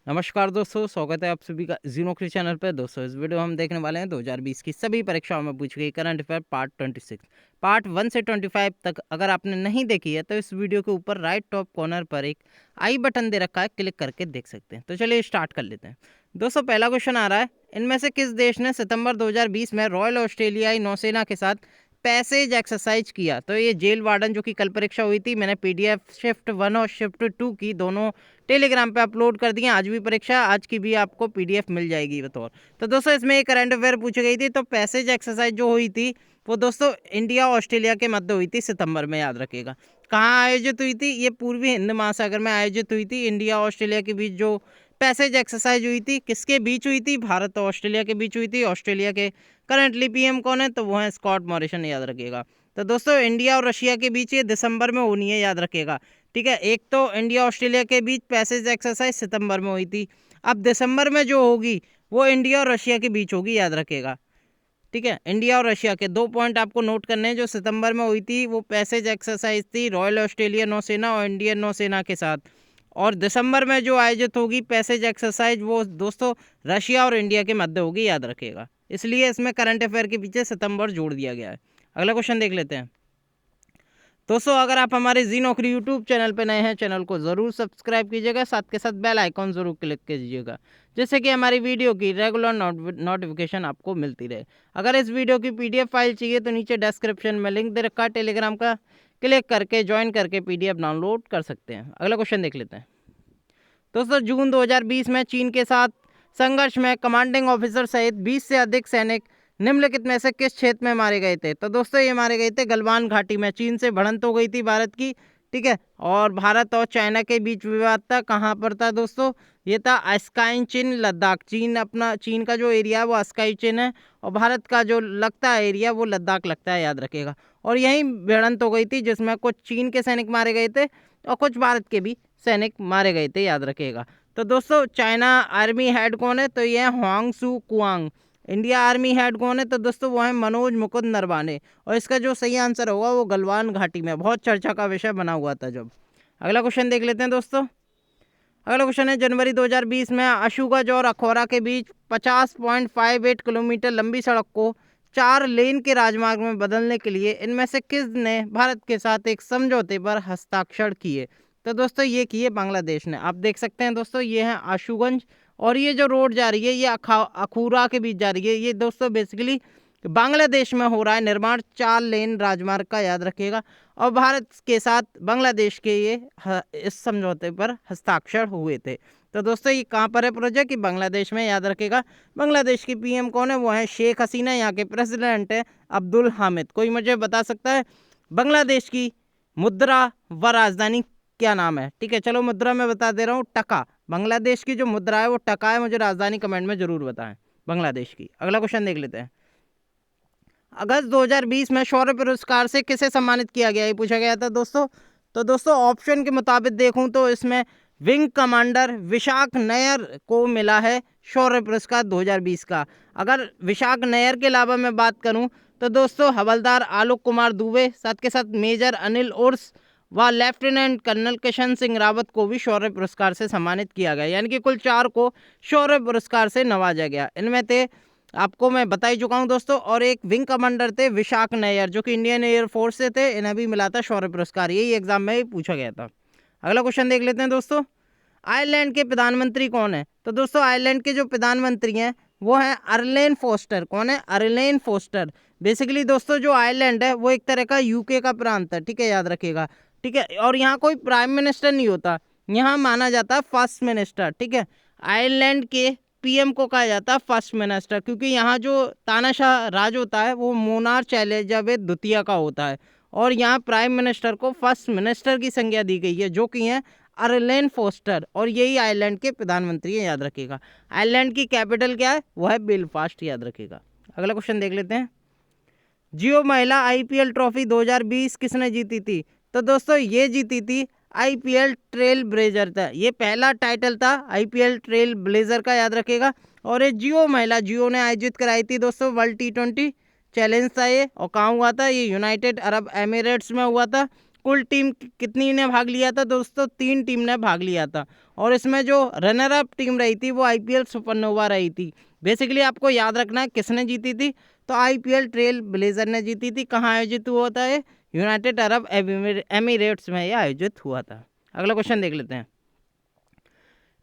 नमस्कार दोस्तों, स्वागत है आप सभी का जी नौकरी चैनल पर। दोस्तों इस वीडियो में हम देखने वाले हैं 2020 की सभी परीक्षाओं में पूछी गई करंट अफेयर पार्ट 26। पार्ट 1 से 25 तक अगर आपने नहीं देखी है तो इस वीडियो के ऊपर राइट टॉप कॉर्नर पर एक आई बटन दे रखा है, क्लिक करके देख सकते हैं। तो चलिए स्टार्ट कर लेते हैं। दोस्तों पहला क्वेश्चन आ रहा है, इनमें से किस देश ने सितंबर 2020 में रॉयल ऑस्ट्रेलियाई नौसेना के साथ पैसेज एक्सरसाइज किया? तो ये जेल वार्डन जो कि कल परीक्षा हुई थी, मैंने पीडीएफ शिफ्ट 1 और शिफ्ट 2 की दोनों टेलीग्राम पे अपलोड कर दिए। आज भी परीक्षा, आज की भी आपको पीडीएफ मिल जाएगी बतौर। तो दोस्तों इसमें एक करंट अफेयर पूछी गई थी। तो पैसेज एक्सरसाइज जो हुई थी वो दोस्तों इंडिया ऑस्ट्रेलिया के मध्य हुई थी सितंबर में, याद रखिएगा। कहाँ आयोजित हुई थी? ये पूर्वी हिंद महासागर में आयोजित हुई थी। इंडिया ऑस्ट्रेलिया के बीच जो पैसेज एक्सरसाइज हुई थी, किसके बीच हुई थी? भारत और ऑस्ट्रेलिया के बीच हुई थी। ऑस्ट्रेलिया के करंटली पीएम कौन है? तो वो है स्कॉट मॉरिसन, याद रखिएगा। तो दोस्तों इंडिया और रशिया के बीच ये दिसंबर में होनी है, याद रखिएगा। ठीक है, एक तो इंडिया ऑस्ट्रेलिया के बीच पैसेज एक्सरसाइज सितंबर में हुई थी, अब दिसंबर में जो होगी वो इंडिया और रशिया के बीच होगी, याद रखिएगा। ठीक है, इंडिया और रशिया के 2 पॉइंट आपको नोट करने हैं। जो सितंबर में हुई थी वो पैसेज एक्सरसाइज थी रॉयल ऑस्ट्रेलिया नौसेना और इंडियन नौसेना के साथ, और दिसंबर में जो आयोजित होगी पैसेज एक्सरसाइज वो दोस्तों रशिया और इंडिया के मध्य होगी, याद रखिएगा। इसलिए इसमें करंट अफेयर के पीछे सितंबर जोड़ दिया गया है। अगला क्वेश्चन देख लेते हैं। दोस्तों अगर आप हमारे जी नौकरी यूट्यूब चैनल पर नए हैं, चैनल को ज़रूर सब्सक्राइब कीजिएगा, साथ के साथ बेल आइकॉन ज़रूर क्लिक कीजिएगा, जिससे कि हमारी वीडियो की रेगुलर नोटिफिकेशन आपको मिलती रहे। अगर इस वीडियो की पीडीएफ फाइल चाहिए तो नीचे डिस्क्रिप्शन में लिंक दे रखा है टेलीग्राम का, क्लिक करके ज्वाइन करके पीडीएफ डाउनलोड कर सकते हैं। अगला क्वेश्चन देख लेते हैं। दोस्तों जून 2020 में चीन के साथ संघर्ष में कमांडिंग ऑफिसर सहित 20 से अधिक सैनिक निम्नलिखित में से किस क्षेत्र में मारे गए थे? तो दोस्तों ये मारे गए थे गलवान घाटी में। चीन से भिड़ंत हो गई थी भारत की, ठीक है, और भारत और चाइना के बीच विवाद था। कहाँ पर था दोस्तों? ये था अस्काई चिन, लद्दाख। चीन का जो एरिया है वो अस्काई चिन है, और भारत का जो लगता है एरिया वो लद्दाख लगता है, याद रखिएगा। और यहीं भिड़ंत हो गई थी जिसमें कुछ चीन के सैनिक मारे गए थे और कुछ भारत के भी सैनिक मारे गए थे, याद रखिएगा। तो दोस्तों चाइना आर्मी हेड कौन है? तो ये है हुआंग सू कुआंग। इंडिया आर्मी हेड कौन है? तो दोस्तों वो है मनोज मुकुंद नरवाने। और इसका जो सही आंसर होगा वो गलवान घाटी में, बहुत चर्चा का विषय बना हुआ था जब। अगला क्वेश्चन देख लेते हैं दोस्तों। अगला क्वेश्चन है, जनवरी 2020 में अशुगंज और अखौरा के बीच 50.58 किलोमीटर लंबी सड़क को 4 लेन के राजमार्ग में बदलने के लिए इनमें से किसने भारत के साथ एक समझौते पर हस्ताक्षर किए? तो दोस्तों ये किए बांग्लादेश ने। आप देख सकते हैं दोस्तों, ये है आशुगंज, और ये जो रोड जा रही है ये अखौरा के बीच जा रही है। ये दोस्तों बेसिकली बांग्लादेश में हो रहा है निर्माण 4 लेन राजमार्ग का, याद रखिएगा। और भारत के साथ बांग्लादेश के ये इस समझौते पर हस्ताक्षर हुए थे। तो दोस्तों ये कहाँ पर है प्रोजेक्ट? कि बांग्लादेश में, याद रखिएगा। बांग्लादेश की पीएम कौन है? वो है शेख हसीना। यहाँ के प्रेसिडेंट है अब्दुल हामिद। कोई मुझे बता सकता है बांग्लादेश की मुद्रा व राजधानी क्या नाम है? ठीक है, चलो मुद्रा में बता दे रहा हूँ, टका। बांग्लादेश की जो मुद्रा है वो टका है। मुझे राजधानी कमेंट में जरूर बताएं बांग्लादेश की। अगला क्वेश्चन देख लेते हैं। अगस्त 2020 में शौर्य पुरस्कार से किसे सम्मानित किया गया, ये पूछा गया था दोस्तों। तो दोस्तों ऑप्शन के मुताबिक देखूं तो इसमें विंग कमांडर विशाख नैयर को मिला है शौर्य पुरस्कार 2020 का। अगर विशाख नैयर के अलावा मैं बात करूं तो दोस्तों हवलदार आलोक कुमार दुबे, साथ के साथ मेजर अनिल उर्स व लेफ्टिनेंट कर्नल किशन सिंह रावत को भी शौर्य पुरस्कार से सम्मानित किया गया। यानी कि कुल 4 को शौर्य पुरस्कार से नवाजा गया। इनमें थे, आपको मैं बता ही चुका हूं दोस्तों, और एक विंग कमांडर थे विशाख नैयर जो कि इंडियन एयरफोर्स से थे। इन्हें भी मिला था शौर्य पुरस्कार। यही एग्जाम में ही पूछा गया था। अगला क्वेश्चन देख लेते हैं दोस्तों। आयरलैंड के प्रधानमंत्री कौन है? तो दोस्तों आयरलैंड के जो प्रधानमंत्री हैं वो है अर्लेन फोस्टर। कौन है? अर्लेन फोस्टर। बेसिकली दोस्तों जो आयरलैंड है वो एक तरह का यूके का प्रांत है, ठीक है, याद रखिएगा। ठीक है, और यहाँ कोई प्राइम मिनिस्टर नहीं होता, यहाँ माना जाता है फर्स्ट मिनिस्टर। ठीक है, आयरलैंड के पीएम को कहा जाता है फर्स्ट मिनिस्टर, क्योंकि यहाँ जो तानाशाह राज होता है वो मोनार्च एलिजाबेथ द्वितीय का होता है, और यहाँ प्राइम मिनिस्टर को फर्स्ट मिनिस्टर की संज्ञा दी गई है, जो कि है अर्लेन फोस्टर, और यही आयरलैंड के प्रधानमंत्री हैं, याद रखिएगा। आयरलैंड की कैपिटल क्या है? वो है बेलफास्ट, याद रखिएगा। अगला क्वेश्चन देख लेते हैं। जियो महिला आईपीएल ट्रॉफी 2020 किसने जीती थी? तो दोस्तों ये जीती थी आईपीएल ट्रेल ब्लेजर था। ये पहला टाइटल था आईपीएल ट्रेल ब्लेजर का, याद रखेगा। और ये जियो ने आयोजित कराई थी दोस्तों वर्ल्ड T20 चैलेंज था ये। और कहाँ हुआ था? ये यूनाइटेड अरब एमिरेट्स में हुआ था। कुल टीम कितनी ने भाग लिया था दोस्तों? 3 टीम ने भाग लिया था। और इसमें जो रनर अप टीम रही थी वो IPL सुपरनोवा रही थी। बेसिकली आपको याद रखना है किसने जीती थी, तो IPL ट्रेल ब्लेजर ने जीती थी। कहाँ आयोजित हुआ था ये? यूनाइटेड अरब एमिरेट्स में ये आयोजित हुआ था। अगला क्वेश्चन देख लेते हैं।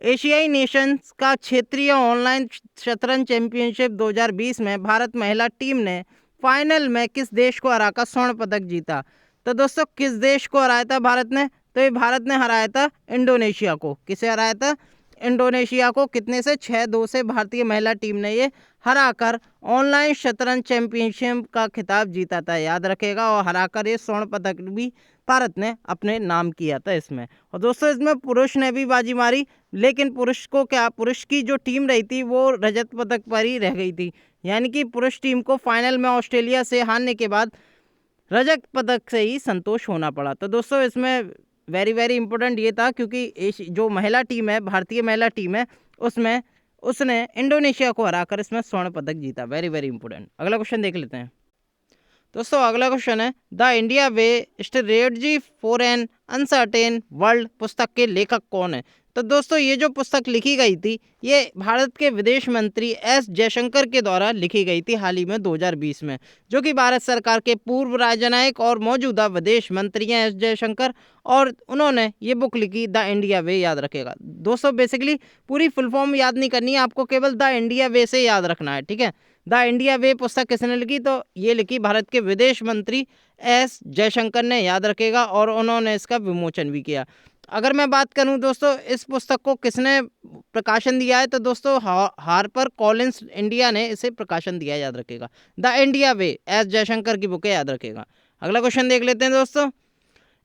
एशियाई नेशंस का क्षेत्रीय ऑनलाइन शतरंज चैंपियनशिप 2020 में भारत महिला टीम ने फाइनल में किस देश को हराकर स्वर्ण पदक जीता? तो दोस्तों किस देश को हराया था भारत ने? तो ये भारत ने हराया था इंडोनेशिया को। किसे हराया था? इंडोनेशिया को। कितने से? 6-2 से भारतीय महिला टीम ने ये हराकर ऑनलाइन शतरंज चैंपियनशिप का खिताब जीता था, याद रखेगा। और हराकर ये स्वर्ण पदक भी भारत ने अपने नाम किया था इसमें। और दोस्तों इसमें पुरुष ने भी बाजी मारी, लेकिन पुरुष को क्या, पुरुष की जो टीम रही थी वो रजत पदक पर ही रह गई थी। यानी कि पुरुष टीम को फाइनल में ऑस्ट्रेलिया से हारने के बाद रजत पदक से ही संतोष होना पड़ा। तो दोस्तों इसमें वेरी इंपॉर्टेंट ये था, क्योंकि जो महिला टीम है, भारतीय महिला टीम है, उसमें उसने इंडोनेशिया को हराकर इसमें स्वर्ण पदक जीता। Very important. अगला क्वेश्चन देख लेते हैं दोस्तों। अगला क्वेश्चन है, the India way strategy for an uncertain world पुस्तक के लेखक कौन है? तो दोस्तों ये जो पुस्तक लिखी गई थी ये भारत के विदेश मंत्री S जयशंकर के द्वारा लिखी गई थी हाल ही में 2020 में, जो कि भारत सरकार के पूर्व राजनयिक और मौजूदा विदेश मंत्री हैं S जयशंकर, और उन्होंने ये बुक लिखी द इंडिया वे, याद रखेगा। दोस्तों बेसिकली पूरी फुल फॉर्म याद नहीं करनी है आपको, केवल द इंडिया वे से याद रखना है, ठीक है। द इंडिया वे पुस्तक किसने लिखी? तो ये लिखी भारत के विदेश मंत्री S जयशंकर ने, याद रखेगा, और उन्होंने इसका विमोचन भी किया। अगर मैं बात करूं दोस्तों इस पुस्तक को किसने प्रकाशन दिया है, तो दोस्तों हार्पर कॉलिंस इंडिया ने इसे प्रकाशन दिया है, याद रखेगा। The India way S Jaishankar की बुक है, याद रखेगा। अगला क्वेश्चन देख लेते हैं दोस्तों।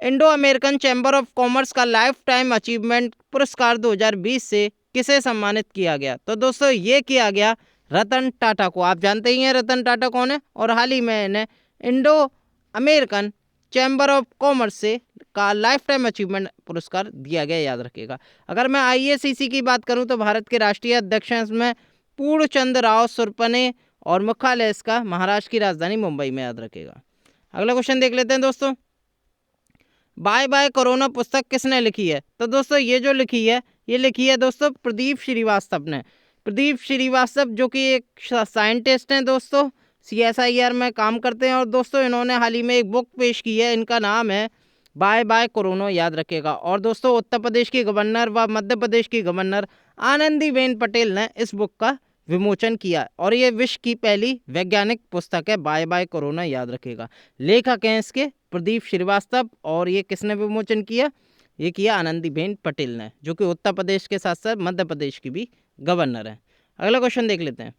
Indo American chamber of commerce का लाइफ टाइम अचीवमेंट पुरस्कार 2020 से किसे सम्मानित किया गया? तो दोस्तों ये किया गया रतन टाटा को। आप जानते ही हैं रतन टाटा कौन है, और हाल ही में इन्हें Indo American chamber of commerce से का लाइफ टाइम अचीवमेंट पुरस्कार दिया गया, याद रखेगा। अगर मैं IACC की बात करूं तो भारत के राष्ट्रीय अध्यक्ष हैं इसमें पूर्णचंद राव सुरपने, और मुख्यालय इसका महाराष्ट्र की राजधानी मुंबई में, याद रखेगा। अगला क्वेश्चन देख लेते हैं दोस्तों। बाय बाय कोरोना पुस्तक किसने लिखी है? तो दोस्तों ये जो लिखी है ये लिखी है दोस्तों प्रदीप श्रीवास्तव ने। प्रदीप श्रीवास्तव जो कि एक साइंटिस्ट हैं दोस्तों, CSIR में काम करते हैं, और दोस्तों इन्होंने हाल ही में एक बुक पेश की है, इनका नाम है बाय बाय कोरोना, याद रखेगा। और दोस्तों उत्तर प्रदेश की गवर्नर व मध्य प्रदेश की गवर्नर आनंदीबेन पटेल ने इस बुक का विमोचन किया, और ये विश्व की पहली वैज्ञानिक पुस्तक है बाय बाय कोरोना, याद रखेगा। लेखक हैं इसके प्रदीप श्रीवास्तव, और ये किसने विमोचन किया? ये किया आनंदीबेन पटेल ने, जो कि उत्तर प्रदेश के साथ साथ मध्य प्रदेश की भी गवर्नर है। अगला क्वेश्चन देख लेते हैं।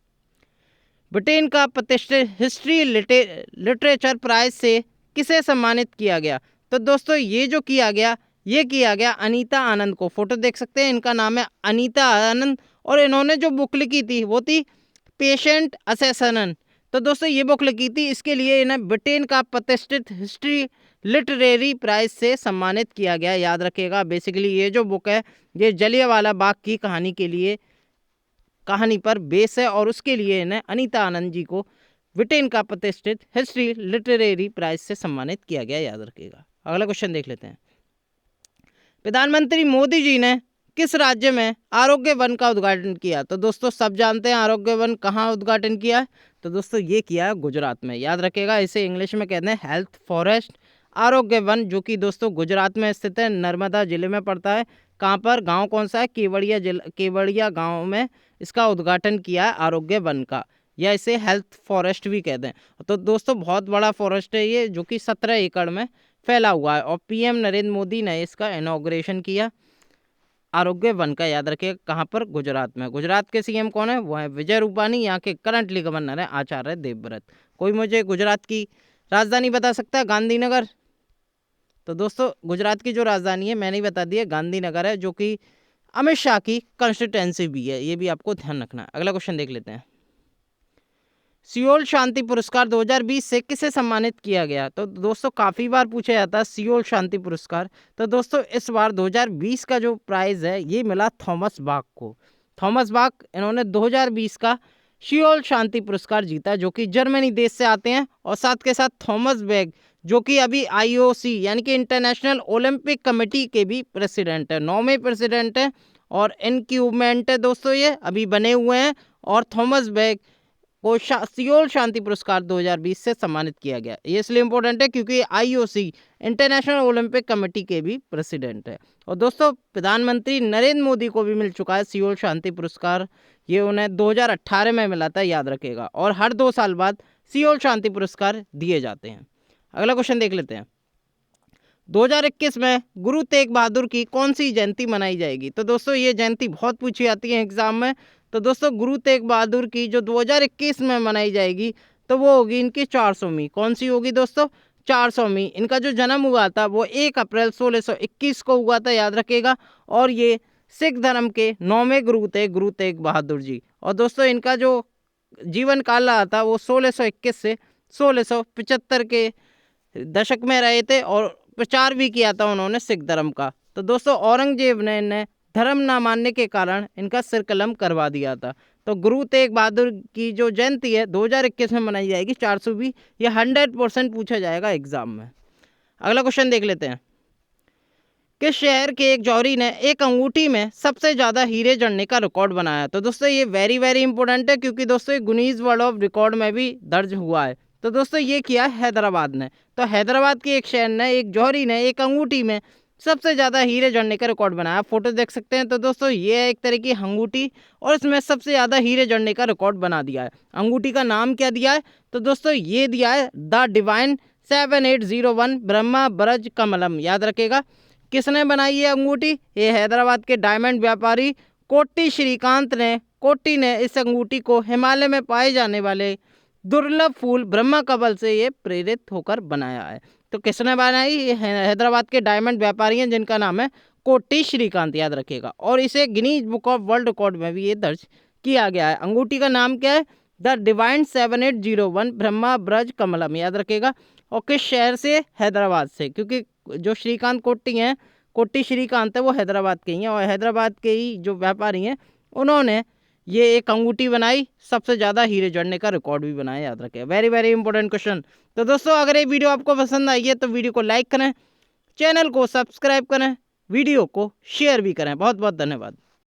ब्रिटेन का प्रतिष्ठित हिस्ट्री लिटरेचर प्राइज से किसे सम्मानित किया गया? तो दोस्तों ये जो किया गया ये किया गया अनीता आनंद को। फोटो देख सकते हैं, इनका नाम है अनीता आनंद, और इन्होंने जो बुक लिखी थी वो थी पेशेंट असैसिनेशन। तो दोस्तों ये बुक लिखी थी, इसके लिए इन्हें ब्रिटेन का प्रतिष्ठित हिस्ट्री लिटरेरी प्राइज से सम्मानित किया गया, याद रखेगा। बेसिकली ये जो बुक है ये जलियांवाला बाग की कहानी पर बेस है, और उसके लिए इन्हें अनीता आनंद जी को ब्रिटेन का प्रतिष्ठित हिस्ट्री लिटरेरी प्राइज से सम्मानित किया गया, याद रखेगा। अगला क्वेश्चन देख लेते हैं। प्रधानमंत्री मोदी जी ने किस राज्य में आरोग्य वन का उद्घाटन किया? तो दोस्तों सब जानते हैं आरोग्य वन कहाँ उद्घाटन किया है, तो दोस्तों ये किया है गुजरात में, याद रखेगा। इसे इंग्लिश में कहते हैं हेल्थ फॉरेस्ट आरोग्य वन, जो कि दोस्तों गुजरात में स्थित है, नर्मदा जिले में पड़ता है। कहाँ पर? गांव कौन सा है? केवड़िया गांव में इसका उद्घाटन किया है आरोग्य वन का, या इसे हेल्थ फॉरेस्ट भी कहते हैं। तो दोस्तों बहुत बड़ा फॉरेस्ट है ये, जो कि 17 एकड़ में फैला हुआ है, और PM नरेंद्र मोदी ने इसका इनॉग्रेशन किया आरोग्य वन का, याद रखिए। कहाँ पर? गुजरात में। गुजरात के CM कौन है? वो है विजय रूपानी। यहाँ के करंटली गवर्नर है आचार्य देवव्रत। कोई मुझे गुजरात की राजधानी बता सकता है? गांधीनगर। तो दोस्तों गुजरात की जो राजधानी है मैंने ही बता दी है, गांधीनगर है, जो कि अमित शाह की कंस्टिट्यूएंसी भी है, ये भी आपको ध्यान रखना है। अगला क्वेश्चन देख लेते हैं। सियोल शांति पुरस्कार 2020 से किसे सम्मानित किया गया? तो दोस्तों काफ़ी बार पूछा जाता है सियोल शांति पुरस्कार। तो दोस्तों इस बार 2020 का जो प्राइज़ है ये मिला थॉमस बाक को। थॉमस बाक इन्होंने 2020 का सियोल शांति पुरस्कार जीता, जो कि जर्मनी देश से आते हैं, और साथ के साथ थॉमस बैग जो कि अभी IOC यानी कि इंटरनेशनल ओलंपिक कमेटी के भी प्रेसिडेंट है, 9वें प्रेसिडेंट है, और इनक्यूबमेंट है दोस्तों, ये अभी बने हुए हैं। और थॉमस बैग को सियोल शांति पुरस्कार 2020 से सम्मानित किया गया। ये इसलिए इम्पोर्टेंट है क्योंकि आईओसी इंटरनेशनल ओलंपिक कमेटी के भी प्रेसिडेंट है। और दोस्तों प्रधानमंत्री नरेंद्र मोदी को भी मिल चुका है सियोल शांति पुरस्कार। ये उन्हें 2018 में मिला था, याद रखेगा। और हर 2 साल बाद सियोल शांति पुरस्कार दिए जाते हैं। अगला क्वेश्चन देख लेते हैं। 2021 में गुरु तेग बहादुर की कौन सी जयंती मनाई जाएगी? तो दोस्तों ये जयंती बहुत पूछी जाती है एग्जाम में। तो दोस्तों गुरु तेग बहादुर की जो 2021 में मनाई जाएगी तो वो होगी इनकी 400वीं। कौन सी होगी दोस्तों? 400वीं। इनका जो जन्म हुआ था वो 1 अप्रैल 1621 को हुआ था, याद रखेगा। और ये सिख धर्म के 9वें गुरु थे, गुरु तेग बहादुर जी। और दोस्तों इनका जो जीवन काल रहा था वो 1621 से 1675 के दशक में रहे थे और प्रचार भी किया था उन्होंने सिख धर्म का। तो दोस्तों औरंगजेब ने इन्हें धर्म ना मानने के कारण इनका सिर कलम करवा दिया था। तो गुरु तेग बहादुर की जो जयंती है 2021 में मनाई जाएगी 400वीं। ये 100% पूछा जाएगा एग्जाम में। अगला क्वेश्चन देख लेते हैं। किस शहर के एक जौहरी ने एक अंगूठी में सबसे ज़्यादा हीरे जड़ने का रिकॉर्ड बनाया? तो दोस्तों ये वेरी वेरी इंपॉर्टेंट है क्योंकि दोस्तों ये गिनीज वर्ल्ड ऑफ रिकॉर्ड में भी दर्ज हुआ है। तो दोस्तों ये किया हैदराबाद ने। तो हैदराबाद के एक शहर ने, एक जौहरी ने एक अंगूठी में सबसे ज़्यादा हीरे जड़ने का रिकॉर्ड बनाया। फोटो देख सकते हैं। तो दोस्तों ये है एक तरह की अंगूठी और इसमें सबसे ज़्यादा हीरे जड़ने का रिकॉर्ड बना दिया है। अंगूठी का नाम क्या दिया है? तो दोस्तों ये दिया है द डिवाइन 7801 ब्रह्मा ब्रज कमलम, याद रखेगा। किसने बनाई ये अंगूठी? ये हैदराबाद के डायमंड व्यापारी कोट्टी श्रीकांत ने। कोट्टी ने इस अंगूठी को हिमालय में पाए जाने वाले दुर्लभ फूल ब्रह्मा कमल से ये प्रेरित होकर बनाया है। तो किसने बनाई? ये हैदराबाद के डायमंड व्यापारी हैं जिनका नाम है कोट्टी श्रीकांत, याद रखेगा। और इसे Guinness book of world record में भी ये दर्ज किया गया है। अंगूठी का नाम क्या है? द डिवाइन 7801 ब्रह्मा ब्रज कमलम, याद रखेगा। और किस शहर से? हैदराबाद से, क्योंकि जो श्रीकांत कोट्टी हैं, कोट्टी श्रीकांत है, वो हैदराबाद के ही हैं। और हैदराबाद के ही जो व्यापारी हैं उन्होंने ये एक अंगूठी बनाई, सबसे ज़्यादा हीरे जड़ने का रिकॉर्ड भी बनाया, याद रखें। Very very important question. तो दोस्तों अगर ये वीडियो आपको पसंद आई है तो वीडियो को लाइक करें, चैनल को सब्सक्राइब करें, वीडियो को शेयर भी करें। बहुत बहुत धन्यवाद।